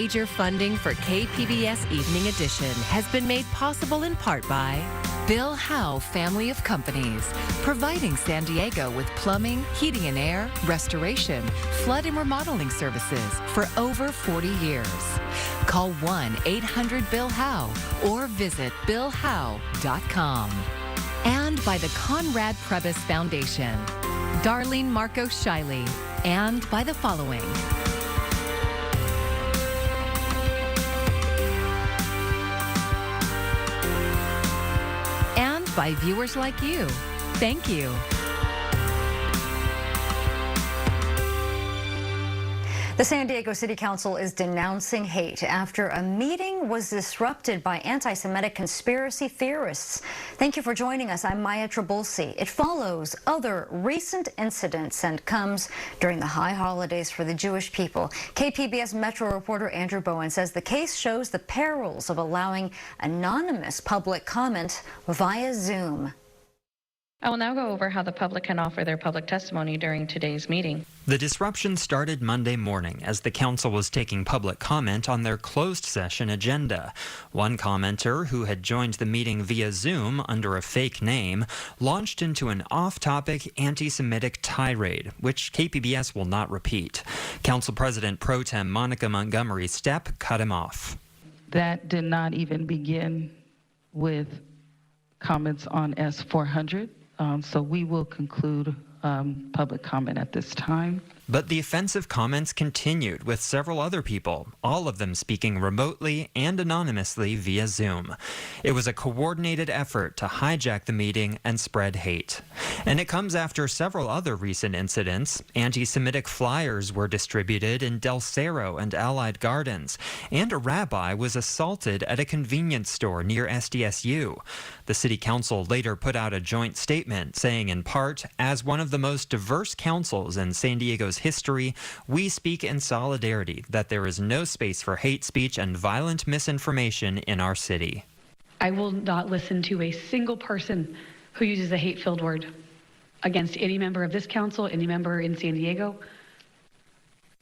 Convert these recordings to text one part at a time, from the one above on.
Major funding for KPBS Evening Edition has been made possible in part by Bill Howe Family of Companies, providing San Diego with plumbing, heating and air, restoration, flood and remodeling services for over 40 years. Call 1-800-BILL-HOWE or visit billhowe.com. And by the Conrad Prebys Foundation, Darlene Marco Shiley, and by the following. And by viewers like you. Thank you. The San Diego City Council is denouncing hate after a meeting was disrupted by anti-Semitic conspiracy theorists. Thank you for joining us. I'm Maya Trabulsi. It follows other recent incidents and comes during the high holidays for the Jewish people. KPBS Metro reporter Andrew Bowen says the case shows the perils of allowing anonymous public comment via Zoom. I will now go over how the public can offer their public testimony during today's meeting. The disruption started Monday morning as the council was taking public comment on their closed session agenda. One commenter, who had joined the meeting via Zoom under a fake name, launched into an off-topic anti-Semitic tirade, which KPBS will not repeat. Council President Pro Tem Monica Montgomery Stepp cut him off. That did not even begin with comments on S-400. So we will conclude public comment at this time. But the offensive comments continued with several other people, all of them speaking remotely and anonymously via Zoom. It was a coordinated effort to hijack the meeting and spread hate. And it comes after several other recent incidents. Anti-Semitic flyers were distributed in Del Cerro and Allied Gardens, and a rabbi was assaulted at a convenience store near SDSU. The City Council later put out a joint statement saying, in part, as one of the most diverse councils in San Diego's history, we speak in solidarity that there is no space for hate speech and violent misinformation in our city. I will not listen to a single person who uses a hate-filled word against any member of this council, any member in San Diego,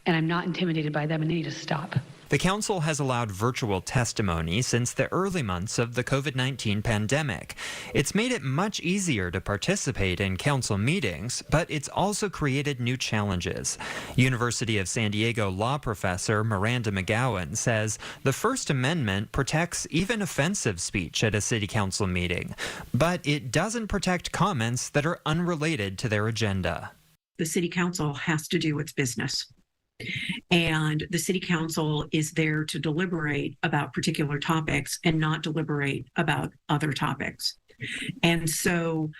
and I'm not intimidated by them, and they need to stop. The council has allowed virtual testimony since the early months of the COVID-19 pandemic. It's made it much easier to participate in council meetings, but it's also created new challenges. University of San Diego law professor Miranda McGowan says the First Amendment protects even offensive speech at a city council meeting, but it doesn't protect comments that are unrelated to their agenda. The city council has to do its business. And the city council is there to deliberate about particular topics and not deliberate about other topics. And so,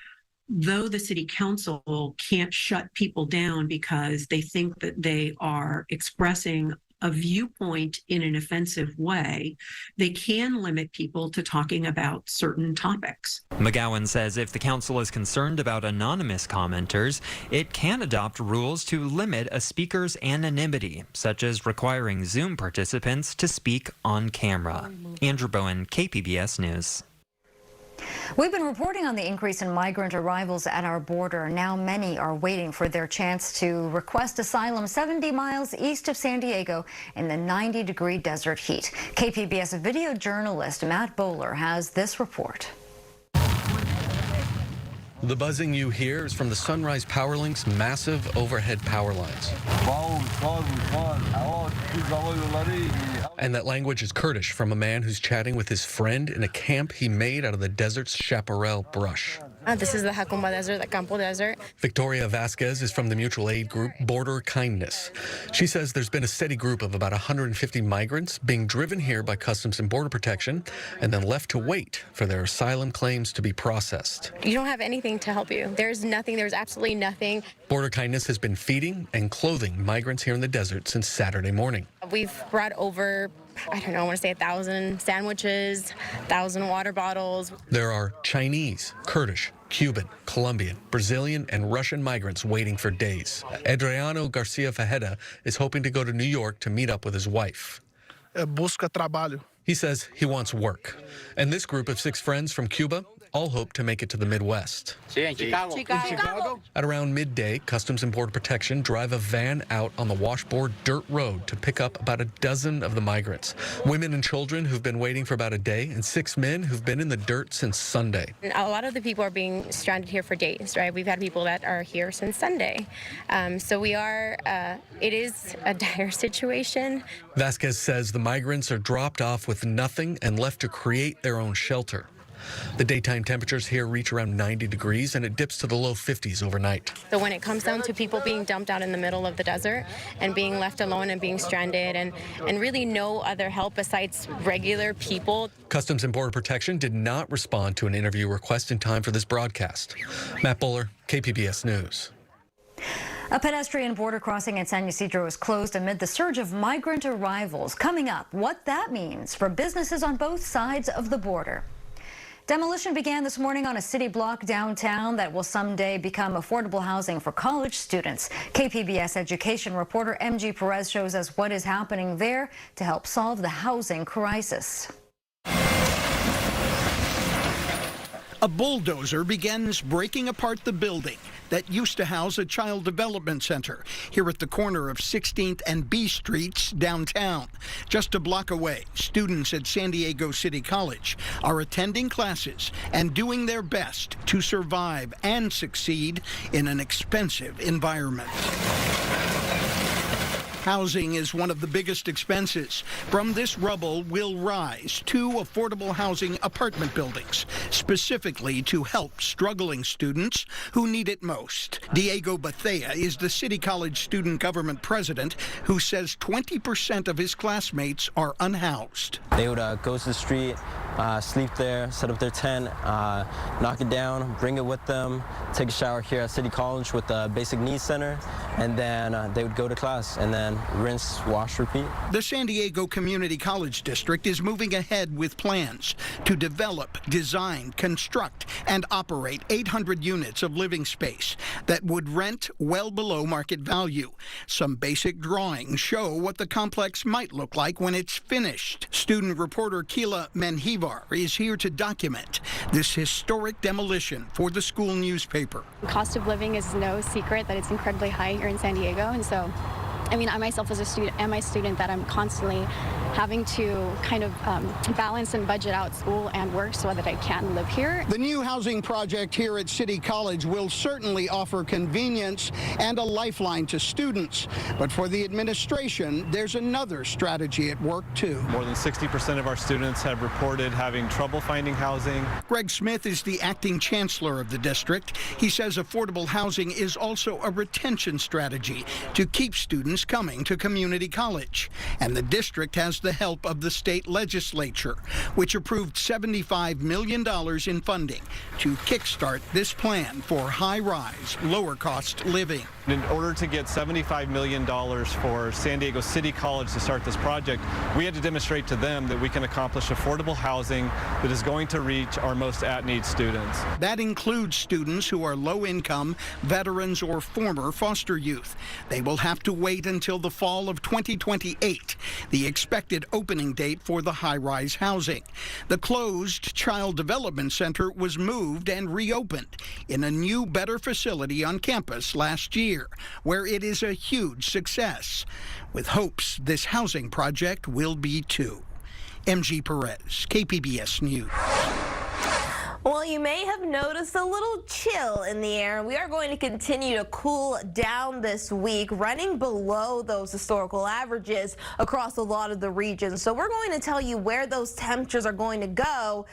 though the city council can't shut people down because they think that they are expressing a viewpoint in an offensive way, they can limit people to talking about certain topics. McGowan says if the council is concerned about anonymous commenters, it can adopt rules to limit a speaker's anonymity, such as requiring Zoom participants to speak on camera. Andrew Bowen, KPBS News. We've been reporting on the increase in migrant arrivals at our border. Now many are waiting for their chance to request asylum 70 miles east of San Diego in the 90-degree desert heat. KPBS video journalist Matt Bowler has this report. The buzzing you hear is from the Sunrise Powerlink's massive overhead power lines. And that language is Kurdish, from a man who's chatting with his friend in a camp he made out of the desert's chaparral brush. This is the Jacumba Desert, the Campo Desert. Victoria Vasquez is from the mutual aid group Border Kindness. She says there's been a steady group of about 150 migrants being driven here by Customs and Border Protection and then left to wait for their asylum claims to be processed. You don't have anything to help you. There's nothing, there's absolutely nothing. Border Kindness has been feeding and clothing migrants here in the desert since Saturday morning. We've brought over, I don't know, I want to say 1,000 sandwiches, 1,000 water bottles. There are Chinese, Kurdish, Cuban, Colombian, Brazilian, and Russian migrants waiting for days. Adriano Garcia Fajeda is hoping to go to New York to meet up with his wife. Busca trabalho. He says he wants work. And this group of 6 friends from Cuba all hope to make it to the Midwest. Chicago. At around midday, Customs and Border Protection drive a van out on the washboard dirt road to pick up about a dozen of the migrants. Women and children who've been waiting for about a day, and 6 men who've been in the dirt since Sunday. A lot of the people are being stranded here for days, right? We've had people that are here since Sunday. So it is a dire situation. Vasquez says the migrants are dropped off with nothing and left to create their own shelter. The daytime temperatures here reach around 90 degrees and it dips to the low 50s overnight. So when it comes down to people being dumped out in the middle of the desert and being left alone and being stranded and really no other help besides regular people. Customs and Border Protection did not respond to an interview request in time for this broadcast. Matt Buller, KPBS News. A pedestrian border crossing in San Ysidro is closed amid the surge of migrant arrivals. Coming up, what that means for businesses on both sides of the border. Demolition began this morning on a city block downtown that will someday become affordable housing for college students. KPBS education reporter MG Perez shows us what is happening there to help solve the housing crisis. A bulldozer begins breaking apart the building that used to house a child development center here at the corner of 16th and B Streets downtown. Just a block away, students at San Diego City College are attending classes and doing their best to survive and succeed in an expensive environment. Housing is one of the biggest expenses. From this rubble will rise 2 affordable housing apartment buildings, specifically to help struggling students who need it most. Diego Bethea is the City College student government president who says 20% of his classmates are unhoused. They would go to the street, sleep there, set up their tent, knock it down, bring it with them, take a shower here at City College with the Basic Needs Center, and then they would go to class and then rinse, wash, repeat. The San Diego Community College District is moving ahead with plans to develop, design, construct, and operate 800 units of living space that would rent well below market value. Some basic drawings show what the complex might look like when it's finished. Student reporter Keila Menjivar is here to document this historic demolition for the school newspaper. Cost of living is no secret that it's incredibly high here in San Diego, and so I mean, I myself as a student am a student that I'm constantly having to kind of balance and budget out school and work so that I can live here. The new housing project here at City College will certainly offer convenience and a lifeline to students. But for the administration, there's another strategy at work, too. More than 60% of our students have reported having trouble finding housing. Greg Smith is the acting chancellor of the district. He says affordable housing is also a retention strategy to keep students coming to community college. And the district has the help of the state legislature, which approved $75 million in funding to kickstart this plan for high-rise, lower-cost living. In order to get $75 million for San Diego City College to start this project, we had to demonstrate to them that we can accomplish affordable housing that is going to reach our most at-need students. That includes students who are low-income, veterans, or former foster youth. They will have to wait until the fall of 2028, the expected opening date for the high-rise housing. The closed Child Development Center was moved and reopened in a new, better facility on campus last year, where it is a huge success, with hopes this housing project will be too. MG Perez, KPBS News. Well, you may have noticed a little chill in the air. We are going to continue to cool down this week, running below those historical averages across a lot of the regions. So we're going to tell you where those temperatures are going to go.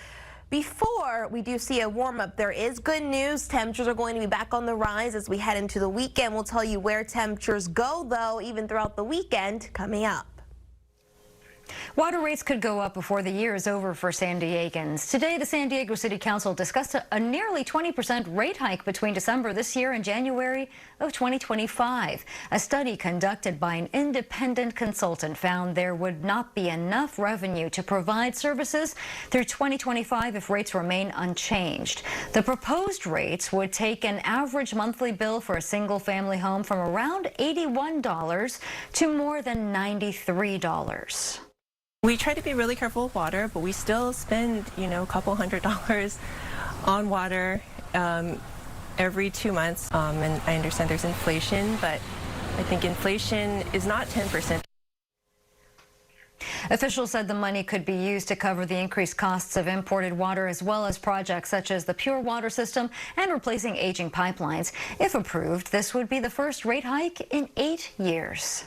Before we do see a warm-up, there is good news. Temperatures are going to be back on the rise as we head into the weekend. We'll tell you where temperatures go, though, even throughout the weekend coming up. Water rates could go up before the year is over for San Diegans. Today, the San Diego City Council discussed a nearly 20% rate hike between December this year and January of 2025. A study conducted by an independent consultant found there would not be enough revenue to provide services through 2025 if rates remain unchanged. The proposed rates would take an average monthly bill for a single-family home from around $81 to more than $93. We try to be really careful with water, but we still spend, a couple $100 on water every 2 months. And I understand there's inflation, but I think inflation is not 10%. Officials said the money could be used to cover the increased costs of imported water, as well as projects such as the pure water system and replacing aging pipelines. If approved, this would be the first rate hike in 8 years.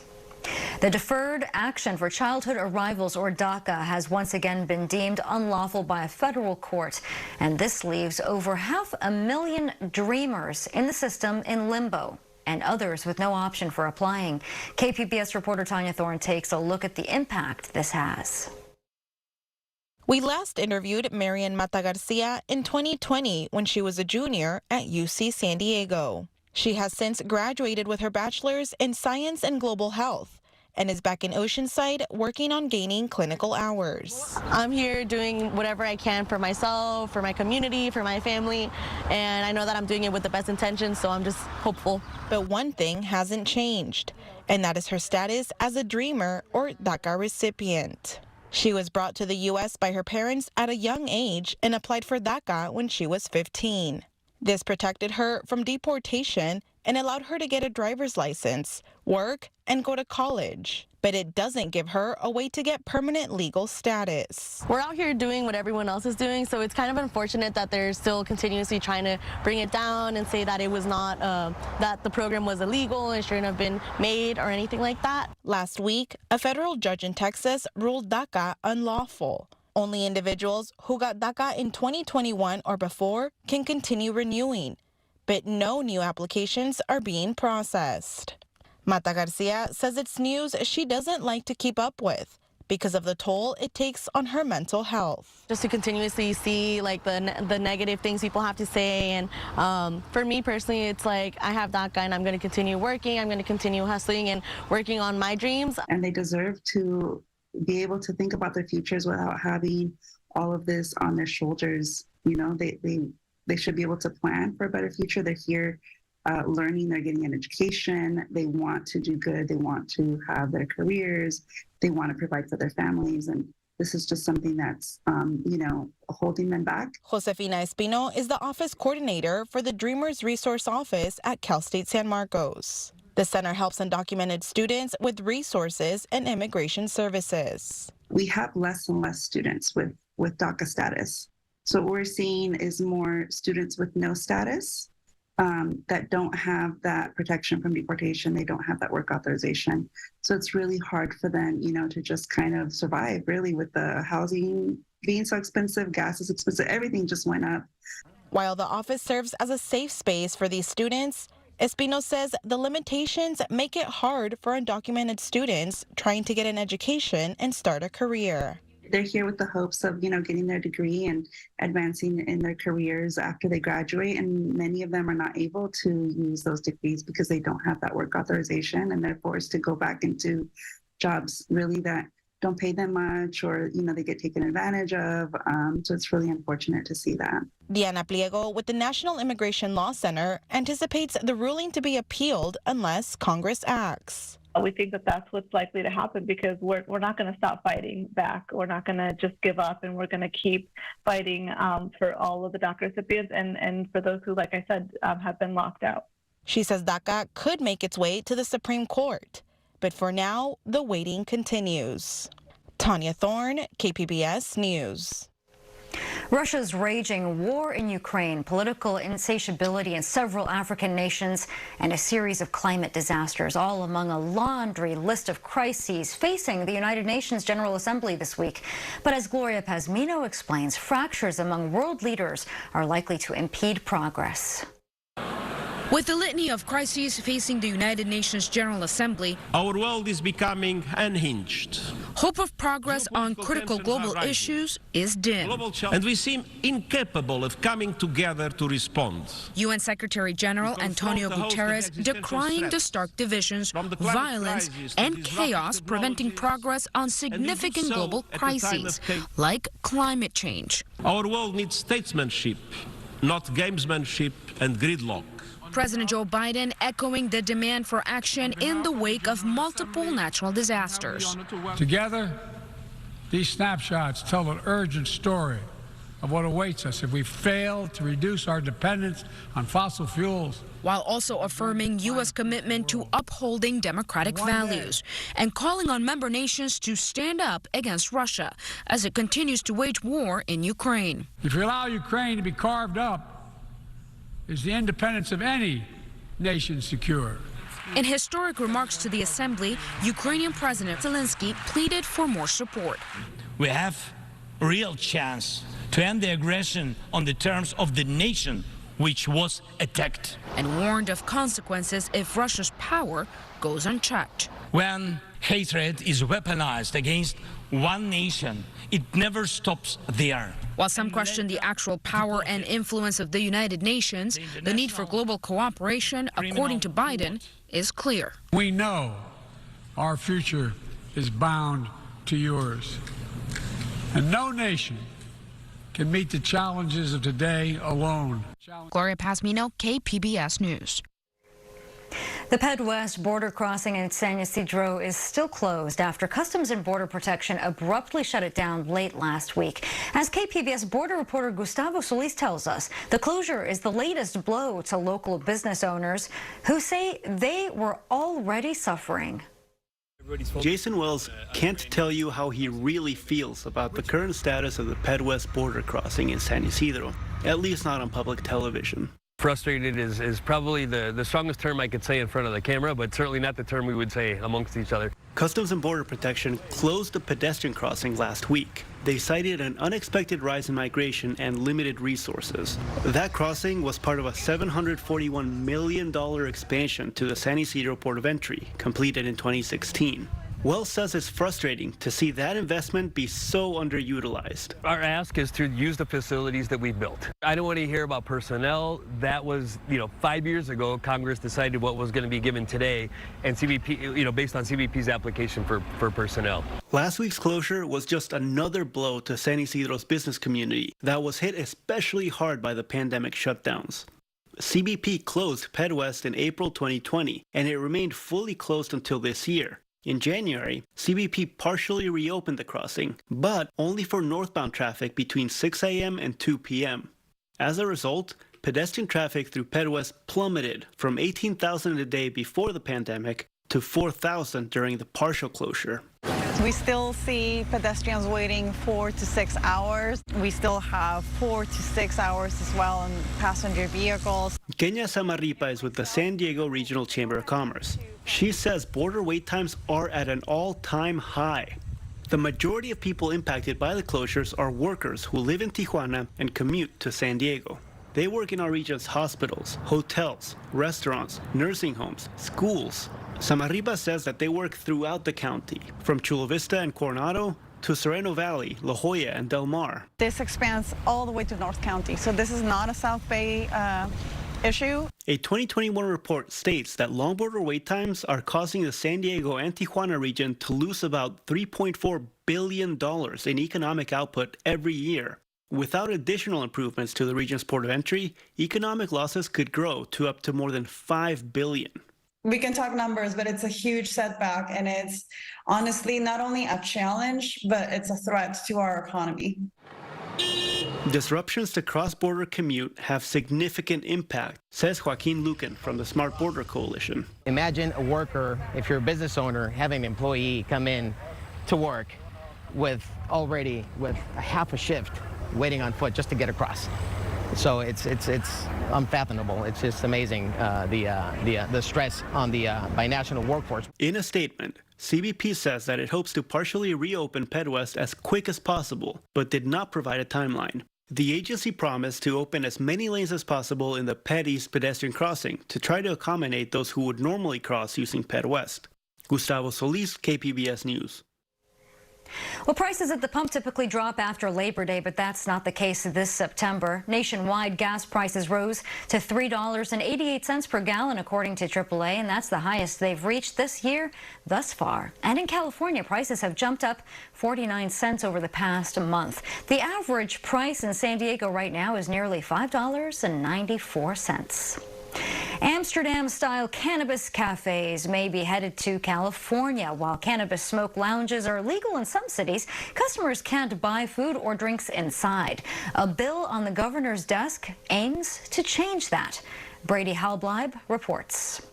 The Deferred Action for Childhood Arrivals, or DACA, has once again been deemed unlawful by a federal court. And this leaves over 500,000 dreamers in the system in limbo, and others with no option for applying. KPBS reporter Tanya Thorne takes a look at the impact this has. We last interviewed Marian Mata Garcia in 2020 when she was a junior at UC San Diego. She has since graduated with her bachelor's in science and global health and is back in Oceanside working on gaining clinical hours. I'm here doing whatever I can for myself, for my community, for my family, and I know that I'm doing it with the best intentions, so I'm just hopeful. But one thing hasn't changed, and that is her status as a dreamer or DACA recipient. She was brought to the U.S. by her parents at a young age and applied for DACA when she was 15. This protected her from deportation and allowed her to get a driver's license, work, and go to college. But it doesn't give her a way to get permanent legal status. We're out here doing what everyone else is doing, so it's kind of unfortunate that they're still continuously trying to bring it down and say that it was not, that the program was illegal and shouldn't have been made or anything like that. Last week, a federal judge in Texas ruled DACA unlawful. Only individuals who got DACA in 2021 or before can continue renewing, but no new applications are being processed. Mata Garcia says it's news she doesn't like to keep up with because of the toll it takes on her mental health. Just to continuously see like the negative things people have to say, and for me personally, it's like I have DACA and I'm going to continue working, I'm going to continue hustling and working on my dreams. And they deserve to be able to think about their futures without having all of this on their shoulders. You know, they should be able to plan for a better future. They're here learning, they're getting an education, they want to do good, they want to have their careers, they want to provide for their families, and this is just something that's, holding them back. Josefina Espino is the office coordinator for the Dreamers Resource Office at Cal State San Marcos. The center helps undocumented students with resources and immigration services. We have less and less students with DACA status. So what we're seeing is more students with no status that don't have that protection from deportation. They don't have that work authorization. So it's really hard for them, to just kind of survive, really, with the housing being so expensive, gas is expensive, everything just went up. While the office serves as a safe space for these students, Espino says the limitations make it hard for undocumented students trying to get an education and start a career. They're here with the hopes of, getting their degree and advancing in their careers after they graduate. And many of them are not able to use those degrees because they don't have that work authorization, and they're forced to go back into jobs really that don't pay them much, or, they get taken advantage of. So it's really unfortunate to see that. Diana Pliego with the National Immigration Law Center anticipates the ruling to be appealed unless Congress acts. We think that that's what's likely to happen because we're not going to stop fighting back. We're not going to just give up, and we're going to keep fighting for all of the DACA recipients and for those who, like I said, have been locked out. She says DACA could make its way to the Supreme Court, but for now, the waiting continues. Tanya Thorne, KPBS News. Russia's raging war in Ukraine, political insatiability in several African nations, and a series of climate disasters, all among a laundry list of crises facing the United Nations General Assembly this week. But as Gloria Pazmino explains, fractures among world leaders are likely to impede progress. With the litany of crises facing the United Nations General Assembly, our world is becoming unhinged. Hope of progress on critical global issues is dim. And we seem incapable of coming together to respond. UN Secretary General Antonio Guterres decrying the stark divisions, violence, and chaos preventing progress on significant global crises, like climate change. Our world needs statesmanship, not gamesmanship and gridlock. President Joe Biden echoing the demand for action in the wake of multiple natural disasters. Together, these snapshots tell an urgent story of what awaits us if we fail to reduce our dependence on fossil fuels. While also affirming U.S. commitment to upholding democratic values and calling on member nations to stand up against Russia as it continues to wage war in Ukraine. If you allow Ukraine to be carved up, is the independence of any nation secure? In historic remarks to the Assembly, Ukrainian President Zelensky pleaded for more support. We have a real chance to end the aggression on the terms of the nation which was attacked. And warned of consequences if Russia's power goes unchecked. When hatred is weaponized against one nation, it never stops there. While some question the actual power and influence of the United Nations, the need for global cooperation, according to Biden, is clear. We know our future is bound to yours. And no nation can meet the challenges of today alone. Gloria Pasmino, KPBS News. The Ped West border crossing in San Ysidro is still closed after Customs and Border Protection abruptly shut it down late last week. As KPBS border reporter Gustavo Solis tells us, the closure is the latest blow to local business owners who say they were already suffering. Jason Wells can't tell you how he really feels about the current status of the Ped West border crossing in San Ysidro, at least not on public television. Frustrated is probably the strongest term I could say in front of the camera, but certainly not the term we would say amongst each other. Customs and Border Protection closed the pedestrian crossing last week. They cited an unexpected rise in migration and limited resources. That crossing was part of a $741 million expansion to the San Ysidro port of entry, completed in 2016. Wells says it's frustrating to see that investment be so underutilized. Our ask is to use the facilities that we built. I don't want to hear about personnel. That was, 5 years ago, Congress decided what was going to be given today, and CBP, based on CBP's application for personnel. Last week's closure was just another blow to San Ysidro's business community that was hit especially hard by the pandemic shutdowns. CBP closed Ped West in April 2020, and it remained fully closed until this year. In January, CBP partially reopened the crossing, but only for northbound traffic between 6 a.m. and 2 p.m. As a result, pedestrian traffic through Ped West plummeted from 18,000 a day before the pandemic to 4,000 during the partial closure. We still see pedestrians waiting 4 to 6 hours. We still have 4 to 6 hours as well in passenger vehicles. Kenya Samarripa is with the San Diego Regional Chamber of Commerce. She says border wait times are at an all-time high. The majority of people impacted by the closures are workers who live in Tijuana and commute to San Diego. They work in our region's hospitals, hotels, restaurants, nursing homes, schools. Samarripa says that they work throughout the county, from Chula Vista and Coronado to Sereno Valley, La Jolla, and Del Mar. This expands all the way to North County, so this is not a South Bay issue. A 2021 report states that long border wait times are causing the San Diego and Tijuana region to lose about $3.4 billion in economic output every year. Without additional improvements to the region's port of entry, economic losses could grow to up to more than $5 billion. We can talk numbers, but it's a huge setback, and it's honestly not only a challenge, but it's a threat to our economy. Disruptions to cross-border commute have significant impact, says Joaquin Lucan from the Smart Border Coalition. Imagine a worker, if you're a business owner, having an employee come in to work with a half a shift waiting on foot just to get across. So it's unfathomable. It's just amazing the stress on the binational workforce. In a statement, CBP says that it hopes to partially reopen Ped West as quick as possible, but did not provide a timeline. The agency promised to open as many lanes as possible in the Ped East pedestrian crossing to try to accommodate those who would normally cross using Ped West. Gustavo Solis, KPBS News. Well, prices at the pump typically drop after Labor Day, but that's not the case this September. Nationwide, gas prices rose to $3.88 per gallon, according to AAA, and that's the highest they've reached this year thus far. And in California, prices have jumped up 49 cents over the past month. The average price in San Diego right now is nearly $5.94. And Amsterdam-style cannabis cafes may be headed to California. While cannabis smoke lounges are legal in some cities, customers can't buy food or drinks inside. A bill on the governor's desk aims to change that. Brady Halbleib reports.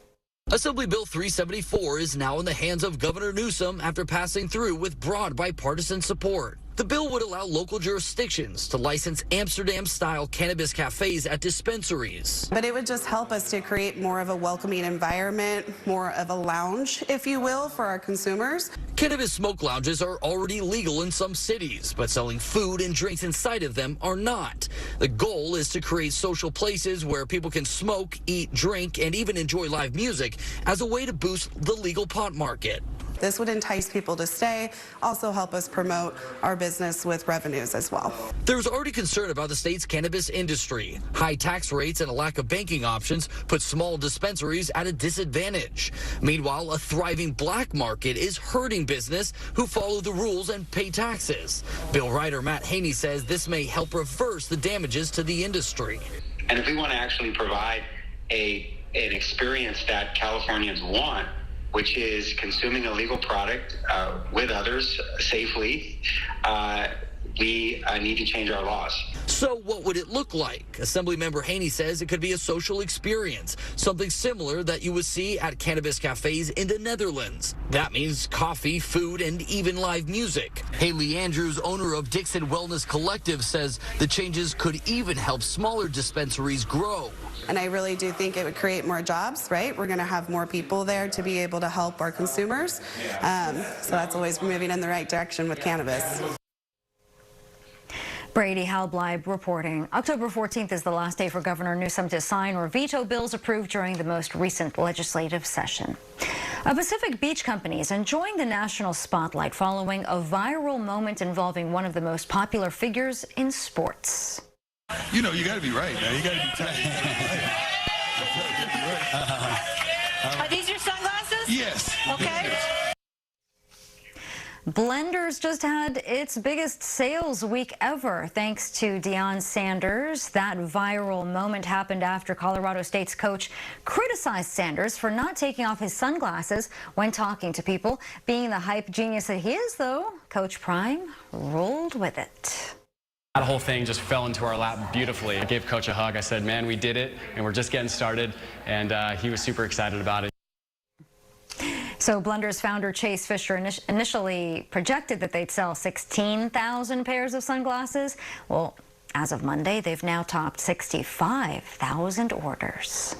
Assembly Bill 374 is now in the hands of Governor Newsom after passing through with broad bipartisan support. The bill would allow local jurisdictions to license Amsterdam-style cannabis cafes at dispensaries. But it would just help us to create more of a welcoming environment, more of a lounge, if you will, for our consumers. Cannabis smoke lounges are already legal in some cities, but selling food and drinks inside of them are not. The goal is to create social places where people can smoke, eat, drink, and even enjoy live music as a way to boost the legal pot market. This would entice people to stay, also help us promote our business with revenues as well. There's already concern about the state's cannabis industry. High tax rates and a lack of banking options put small dispensaries at a disadvantage. Meanwhile, a thriving black market is hurting business who follow the rules and pay taxes. Bill writer Matt Haney says this may help reverse the damages to the industry. And if we want to actually provide an experience that Californians want, which is consuming a legal product with others safely, we need to change our laws. So what would it look like? Assemblymember Haney says it could be a social experience, something similar that you would see at cannabis cafes in the Netherlands. That means coffee, food, and even live music. Haley Andrews, owner of Dixon Wellness Collective, says the changes could even help smaller dispensaries grow. And I really do think it would create more jobs, right? We're going to have more people there to be able to help our consumers. So that's always moving in the right direction with cannabis. Brady Halbleib reporting. October 14th is the last day for Governor Newsom to sign or veto bills approved during the most recent legislative session. A Pacific Beach company is enjoying the national spotlight following a viral moment involving one of the most popular figures in sports. You know, you got to be right, man. You got to be tight. Are these your sunglasses? Yes. Okay. Blenders just had its biggest sales week ever thanks to Deion Sanders. That viral moment happened after Colorado State's coach criticized Sanders for not taking off his sunglasses when talking to people. Being the hype genius that he is, though, Coach Prime rolled with it. That whole thing just fell into our lap beautifully. I gave Coach a hug. I said, man, we did it, and we're just getting started, and he was super excited about it. So Blenders founder Chase Fisher initially projected that they'd sell 16,000 pairs of sunglasses. Well, as of Monday, they've now topped 65,000 orders.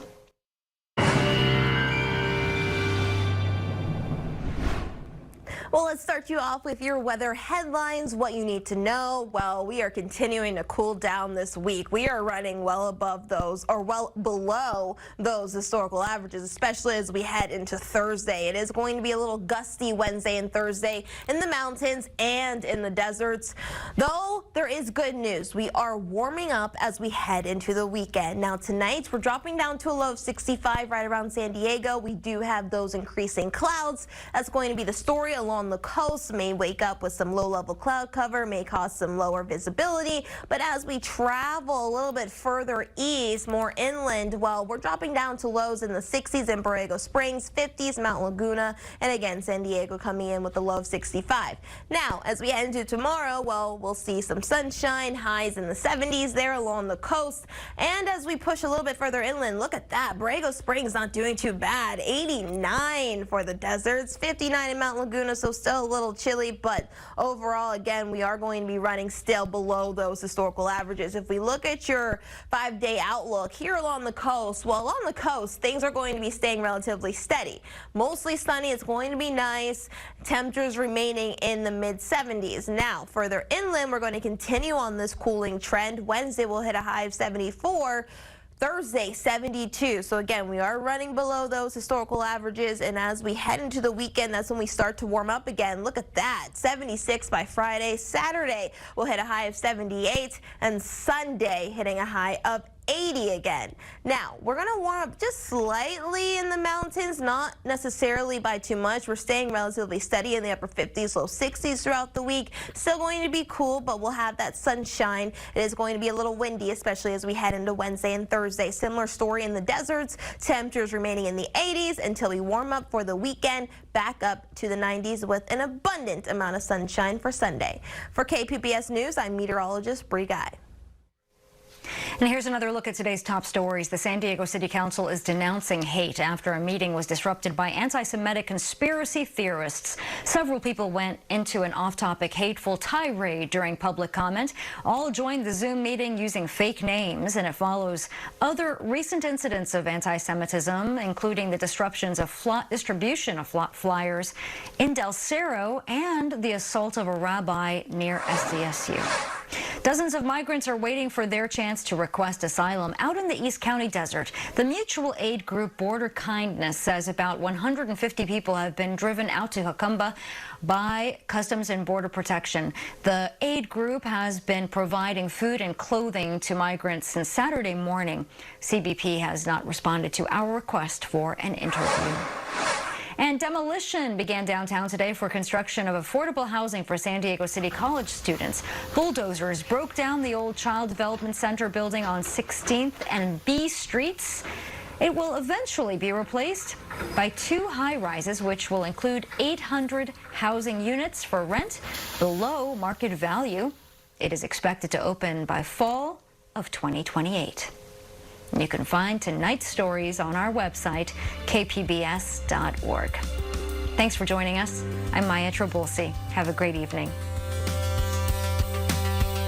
Well, let's start you off with your weather headlines, what you need to know. Well, we are continuing to cool down this week. We are running well above those, or well below those historical averages, especially as we head into Thursday. It is going to be a little gusty Wednesday and Thursday in the mountains and in the deserts. Though there is good news. We are warming up as we head into the weekend. Now tonight, we're dropping down to a low of 65 right around San Diego. We do have those increasing clouds. That's going to be the story along the coast. May wake up with some low-level cloud cover, may cause some lower visibility, but as we travel a little bit further east, more inland, well, we're dropping down to lows in the 60s in Borrego Springs, 50s Mount Laguna, and again, San Diego coming in with a low of 65. Now, as we head into tomorrow, well, we'll see some sunshine, highs in the 70s there along the coast, and as we push a little bit further inland, look at that, Borrego Springs not doing too bad, 89 for the deserts, 59 in Mount Laguna, so still a little chilly, but overall, again, we are going to be running still below those historical averages. If we look at your 5-day outlook here along the coast, well, along the coast, things are going to be staying relatively steady. Mostly sunny, it's going to be nice. Temperatures remaining in the mid-70s. Now, further inland, we're going to continue on this cooling trend. Wednesday, we'll hit a high of 74. Thursday, 72. So again, we are running below those historical averages, and as we head into the weekend, that's when we start to warm up again. Look at that, 76 by Friday. Saturday, we'll hit a high of 78, and Sunday hitting a high of 80 again. Now, we're going to warm up just slightly in the mountains, not necessarily by too much. We're staying relatively steady in the upper 50s, low 60s throughout the week. Still going to be cool, but we'll have that sunshine. It is going to be a little windy, especially as we head into Wednesday and Thursday. Similar story in the deserts. Temperatures remaining in the 80s until we warm up for the weekend, back up to the 90s with an abundant amount of sunshine for Sunday. For KPBS News, I'm meteorologist Bree Guy. And here's another look at today's top stories. The San Diego City Council is denouncing hate after a meeting was disrupted by anti-Semitic conspiracy theorists. Several people went into an off-topic hateful tirade during public comment. All joined the Zoom meeting using fake names, and it follows other recent incidents of anti-Semitism, including the distribution of flyers in Del Cerro and the assault of a rabbi near SDSU. Dozens of migrants are waiting for their chance to request asylum out in the East County desert. The mutual aid group Border Kindness says about 150 people have been driven out to Jacumba by Customs and Border Protection. The aid group has been providing food and clothing to migrants since Saturday morning. CBP has not responded to our request for an interview. And demolition began downtown today for construction of affordable housing for San Diego City College students. Bulldozers broke down the old Child Development Center building on 16th and B Streets. It will eventually be replaced by 2 high-rises, which will include 800 housing units for rent below market value. It is expected to open by fall of 2028. You can find tonight's stories on our website, kpbs.org. Thanks for joining us. I'm Maya Trabulsi. Have a great evening.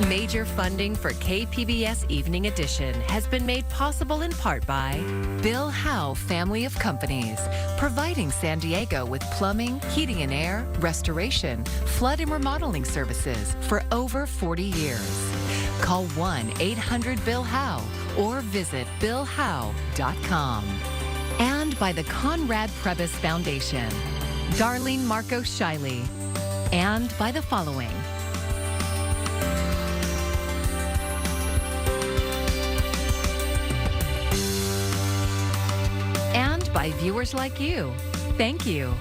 Major funding for KPBS Evening Edition has been made possible in part by Bill Howe Family of Companies, providing San Diego with plumbing, heating and air, restoration, flood and remodeling services for over 40 years. Call 1-800-BILL-HOWE or visit billhowe.com. And by the Conrad Prebys Foundation, Darlene Marco Shiley, and by the following. And by viewers like you. Thank you.